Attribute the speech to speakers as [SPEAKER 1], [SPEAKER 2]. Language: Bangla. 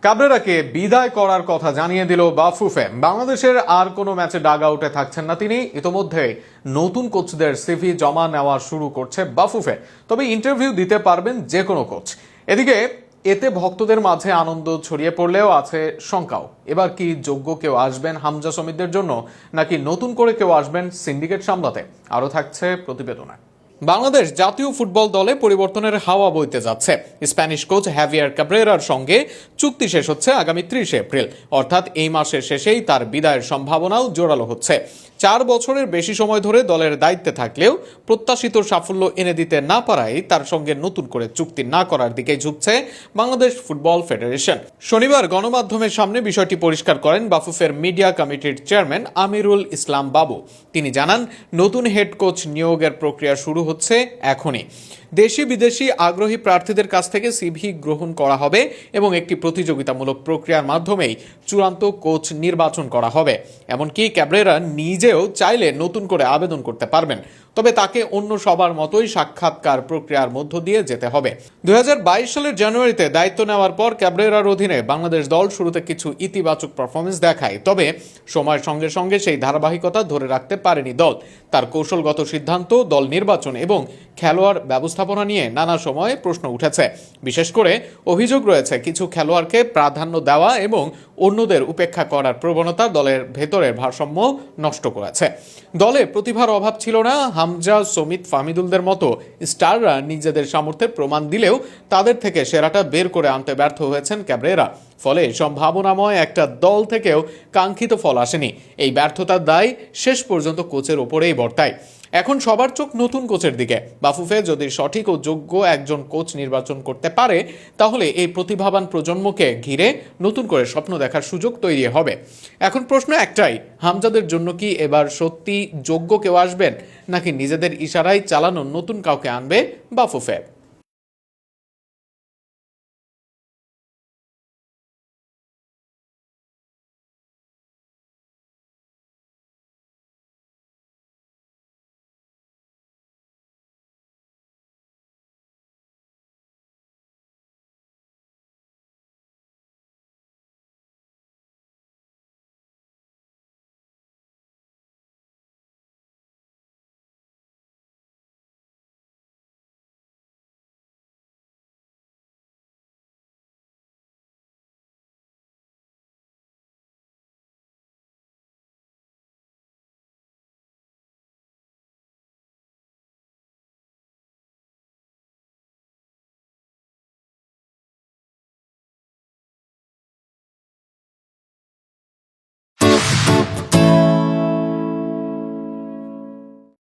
[SPEAKER 1] কাবরেরাকে বিদায় করার কথা জানিয়ে দিল বাফুফে। বাংলাদেশের আর কোনো ম্যাচে ডাগ আউটে থাকছেন না তিনি। ইতোমধ্যে নতুন কোচদের সিভি জমা নেওয়া শুরু করছে বাফুফে। তবে ইন্টারভিউ দিতে পারবেন যে কোনো কোচ। এদিকে এতে ভক্তদের মাঝে আনন্দ ছড়িয়ে পড়লেও আছে শঙ্কাও। এবার কি যোগ্য কেউ আসবেন হামজা সমিতদের জন্য, নাকি নতুন করে কেউ আসবেন সিন্ডিকেট সামলাতে? আরও থাকছে প্রতিবেদনে। বাংলাদেশ জাতীয় ফুটবল দলে পরিবর্তনের হাওয়া বইতে যাচ্ছে। স্প্যানিশ কোচ হ্যাভিয়ার কাব্রেরার সঙ্গে চুক্তি শেষ হচ্ছে আগামী 30 এপ্রিল, অর্থাৎ এই মাসের শেষেই তার বিদায়ের সম্ভাবনাও জোরালো হচ্ছে। 4 বছরের বেশি সময় ধরে দলের দায়িত্বে থাকলেও প্রত্যাশিত সাফল্য এনে দিতে না পারায় তার সঙ্গে নতুন করে চুক্তি না করার দিকে ঝুঁকছে বাংলাদেশ ফুটবল ফেডারেশন। শনিবার গণমাধ্যমের সামনে বিষয়টি পরিষ্কার করেন বাফুফের মিডিয়া কমিটির চেয়ারম্যান আমিরুল ইসলাম বাবু। তিনি জানান, নতুন হেড কোচ নিয়োগের প্রক্রিয়া শুরু হচ্ছে এখনই। দেশি বিদেশি আগ্রহী প্রার্থীদের কাছ থেকে সিভি গ্রহণ করা হবে এবং একটি প্রতিযোগিতামূলক প্রক্রিয়ার মাধ্যমেই চূড়ান্ত কোচ নির্বাচন করা হবে। এমনকি ক্যাবরেরা নিজেও চাইলে নতুন করে আবেদন করতে পারবেন, তবে তাকে অন্য সবার মতোই সাক্ষাৎকার প্রক্রিয়ার মধ্য দিয়ে যেতে হবে। 2022 সালের জানুয়ারিতে দায়িত্ব নেওয়ার পর ক্যাবরেরার অধীনে বাংলাদেশ দল শুরুতে কিছু ইতিবাচক পারফরমেন্স দেখায়, তবে সময়ের সঙ্গে সঙ্গে সেই ধারাবাহিকতা ধরে রাখতে পারেনি দল। তার কৌশলগত সিদ্ধান্ত, দল নির্বাচন এবং খেলোয়াড় ব্যবস্থাপনা নিয়ে নানা সময়ে প্রশ্ন উঠেছে। বিশেষ করে অভিযোগ রয়েছে কিছু খেলোয়াড়কে প্রাধান্য দেওয়া এবং অন্যদের উপেক্ষা করার প্রবণতা দলের ভেতরের ভারসাম্য নষ্ট করেছে। দলে প্রতিভার অভাব ছিল না। হামজা, সমিত, ফাহমিদুলদের মতো স্টাররা নিজেদের সামর্থ্যের প্রমাণ দিলেও তাদের থেকে সেরাটা বের করে আনতে ব্যর্থ হয়েছেন ক্যাবরেরা। ফলে সম্ভাবনাময় একটা দল থেকেও কাঙ্ক্ষিত ফল আসেনি। এই ব্যর্থতার দায় শেষ পর্যন্ত কোচের ওপরেই বর্তায়। এখন সবার চোখ নতুন কোচের দিকে। বাফুফে যদি সঠিক ও যোগ্য একজন কোচ নির্বাচন করতে পারে, তাহলে এই প্রতিভাবান প্রজন্মকে ঘিরে নতুন করে স্বপ্ন দেখার সুযোগ তৈরি হবে। এখন প্রশ্ন একটাই, হামজাদের জন্য কি এবার সত্যি যোগ্য কেউ আসবেন, নাকি নিজেদের ইশারায় চালানো নতুন কাউকে আনবে বাফুফে?